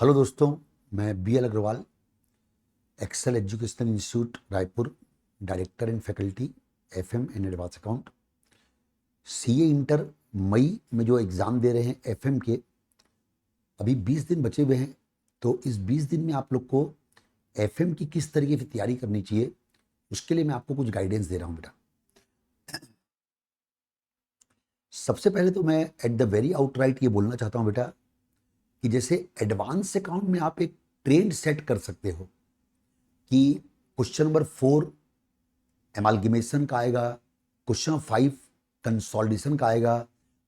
Hello दोस्तों, मैं B L Agarwal, Excel educational institute Raipur, director and faculty FM and advance account. CA inter मई में जो एग्ज़ाम दे रहे हैं एफएम के, अभी 20 दिन बचे हुए हैं। तो इस 20 दिन में आप लोग को एफएम की किस तरीके से तैयारी करनी चाहिए, उसके लिए मैं आपको कुछ गाइडेंस दे रहा हूँ बेटा। सबसे पहले तो मैं एट द वेरी आउटराइट ये बोलना चाहता हूँ बेटा कि जैसे एडवांस अकाउंट में आप एक ट्रेंड सेट कर सकते हो कि क्वेश्चन नंबर 4 एमालगमेशन का आएगा, क्वेश्चन नंबर 5 कंसोलिडेशन का आएगा,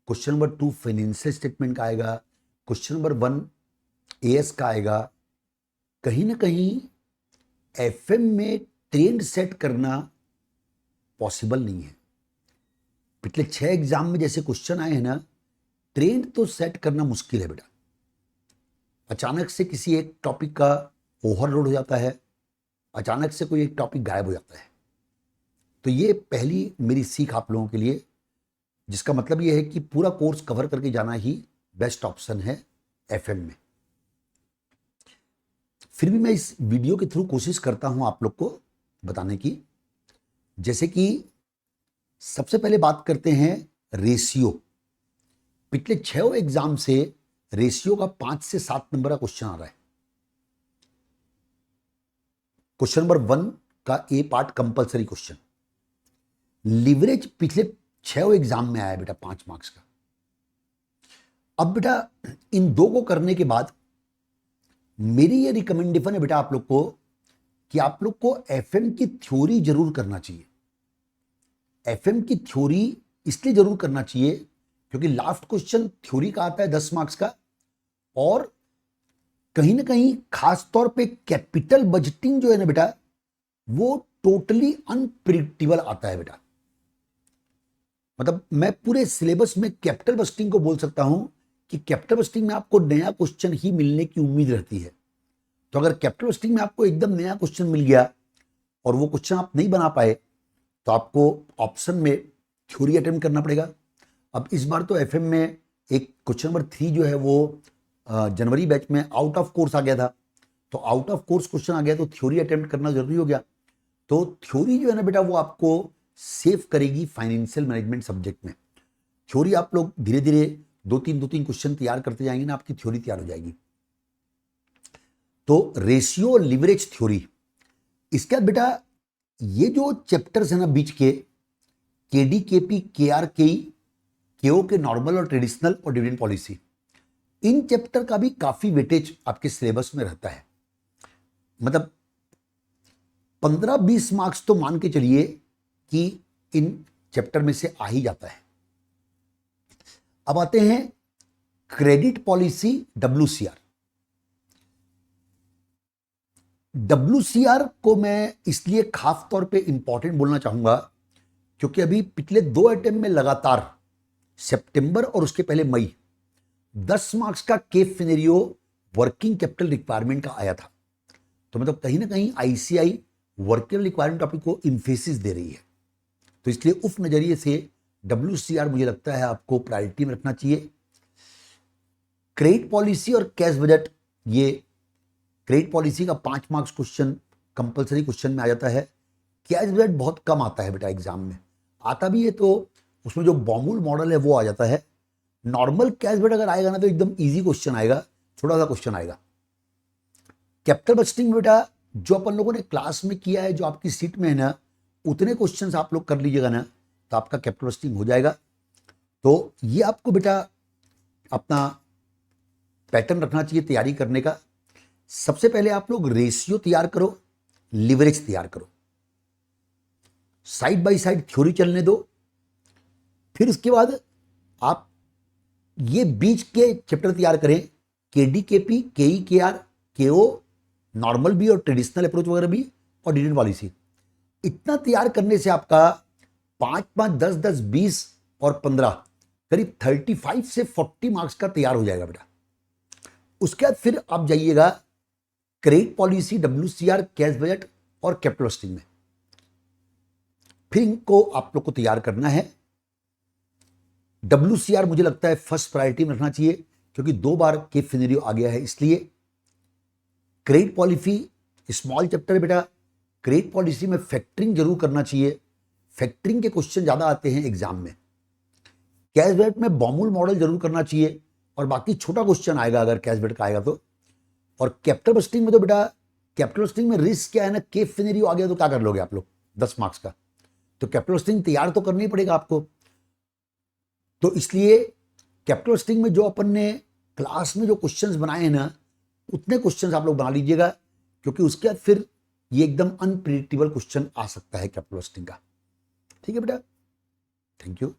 क्वेश्चन नंबर 2 फाइनेंशियल स्टेटमेंट का आएगा, क्वेश्चन नंबर 1 एएस का आएगा। कहीं ना कहीं एफएम में ट्रेंड सेट करना पॉसिबल नहीं है। पिछले 6 एग्जाम में जैसे क्वेश्चन आए हैं ना, ट्रेंड तो सेट करना मुश्किल है बेटा। अचानक से किसी एक टॉपिक का ओवरलोड हो जाता है, अचानक से कोई एक टॉपिक गायब हो जाता है। तो ये पहली मेरी सीख आप लोगों के लिए, जिसका मतलब ये है कि पूरा कोर्स कवर करके जाना ही बेस्ट ऑप्शन है एफएम में। फिर भी मैं इस वीडियो के थ्रू कोशिश करता हूं आप लोग को बताने की। जैसे कि सबसे पहले बात करते हैं रेशियो। पिछले 6 एग्जाम से रेशियो का 5 से 7 नंबर का क्वेश्चन आ रहा है। क्वेश्चन नंबर 1 का ए पार्ट कंपलसरी क्वेश्चन। लिवरेज पिछले 6 एग्जाम में आया बेटा 5 मार्क्स का। अब बेटा इन दो को करने के बाद मेरी ये रिकमेंडेशन है बेटा आप लोग को कि आप लोग को एफएम की थ्योरी जरूर करना चाहिए। एफएम की थ्योरी इसलिए जरूर करना चाहिए क्योंकि लास्ट क्वेश्चन थ्योरी का आता है 10 मार्क्स का, और कहीं ना कहीं खास तौर पे कैपिटल बजटिंग जो है ना बेटा, वो टोटली अनप्रिडिक्टेबल आता है बेटा। मतलब मैं पूरे सिलेबस में कैपिटल बजटिंग को बोल सकता हूं कि कैपिटल बजटिंग में आपको नया क्वेश्चन ही मिलने की उम्मीद रहती है। तो अगर कैपिटल बजटिंग में आपको एकदम नया क्वेश्चन मिल गया और वो क्वेश्चन आप नहीं बना पाए, तो आपको ऑप्शन में थ्योरी अटेम्प्ट करना पड़ेगा। अब इस बार तो एफएम में एक क्वेश्चन नंबर 3 जो है वो जनवरी बैच में आउट ऑफ कोर्स आ गया था। तो आउट ऑफ कोर्स क्वेश्चन आ गया तो थ्योरी अटेम्प्ट करना जरूरी हो गया। तो थ्योरी जो है ना बेटा, वो आपको सेव करेगी फाइनेंशियल मैनेजमेंट सब्जेक्ट में। थ्योरी आप लोग धीरे धीरे दो तीन क्वेश्चन तैयार करते जाएंगे ना, आपकी थ्योरी तैयार हो जाएगी। तो रेशियो लिवरेज थ्योरी। इसके बाद बेटा ये जो चैप्टर्स है ना बीच के, केडी केपी केआर केओ के नॉर्मल और ट्रेडिशनल और डिविडेंड पॉलिसी, इन चैप्टर का भी काफी वेटेज आपके सिलेबस में रहता है। मतलब 15-20 मार्क्स तो मान के चलिए कि इन चैप्टर में से आ ही जाता है। अब आते हैं क्रेडिट पॉलिसी डब्ल्यूसीआर। डब्ल्यूसीआर को मैं इसलिए खास तौर पे इंपॉर्टेंट बोलना चाहूंगा क्योंकि अभी पिछले 2 अटेम्प्ट में लगातार सितंबर और उसके पहले मई 10 मार्क्स का case scenario working capital requirement का आया था। तो मतलब कहीं ना कहीं आईसीआई वर्किंग रिक्वायरमेंट टॉपिक को इंफेसिस दे रही है। तो इसलिए उस नजरिए से डब्ल्यूसीआर मुझे लगता है आपको प्रायोरिटी में रखना चाहिए। क्रेडिट पॉलिसी और कैश बजट, ये क्रेडिट पॉलिसी का 5 मार्क्स क्वेश्चन कंपलसरी क्वेश्चन में आ जाता है। कैश बजट बहुत कम आता है बेटा एग्जाम में, आता भी है तो उसमें जो बॉमूल मॉडल है वो आ जाता है। नॉर्मल कैश बजट अगर आएगा ना तो एकदम इजी क्वेश्चन आएगा, छोटा सा क्वेश्चन आएगा। कैपिटल बजटिंग बेटा जो अपन लोगों ने क्लास में किया है, जो आपकी सीट में है ना, उतने क्वेश्चंस आप लोग कर लीजिएगा ना तो आपका कैपिटल बजटिंग हो जाएगा। तो ये आपको बेटा अपना पैटर्न रखना चाहिए तैयारी करने का। सबसे पहले आप लोग रेशियो तैयार करो, लिवरेज तैयार करो, साइड बाय साइड थ्योरी चलने दो। फिर इसके बाद आप ये बीच के चैप्टर तैयार करें, केडी केपी केई केआर केओ नॉर्मल भी और ट्रेडिशनल अप्रोच वगैरह भी और डिविडेंड पॉलिसी। इतना तैयार करने से आपका 5-5, 10-10, 20 और 15 करीब 35 से 40 मार्क्स का तैयार हो जाएगा बेटा। उसके बाद फिर आप जाइएगा credit policy, WCR, cash budget और कैपिटल बजटिंग में। फिर इनको आप लोग को तैयार करना है। डब्ल्यूसीआर मुझे लगता है फर्स्ट प्रायोरिटी में रखना चाहिए क्योंकि 2 बार केस सिनेरियो आ गया है इसलिए। क्रेडिट पॉलिसी स्मॉल चैप्टर बेटा, क्रेडिट पॉलिसी में फैक्टरिंग जरूर करना चाहिए, फैक्टरिंग के क्वेश्चन ज्यादा आते हैं एग्जाम में। कैश बेट में बॉमुल मॉडल जरूर करना चाहिए, और बाकी छोटा क्वेश्चन आएगा अगर कैश बेट का आएगा तो। और कैपिटल बस्टिंग में तो बेटा, कैपिटल बस्टिंग में रिस्क क्या है ना, केस सिनेरियो आ गया तो क्या कर लोगे आप लोग 10 मार्क्स का, तो कैपिटल बस्टिंग तैयार तो करना ही पड़ेगा आपको। तो इसलिए कैपिटल बस्टिंग में जो अपन ने क्लास में जो क्वेश्चंस बनाए हैं ना, उतने क्वेश्चंस आप लोग बना लीजिएगा, क्योंकि उसके बाद फिर ये एकदम अनप्रिडिक्टेबल क्वेश्चन आ सकता है कैपिटल बस्टिंग का। ठीक है बेटा, थैंक यू।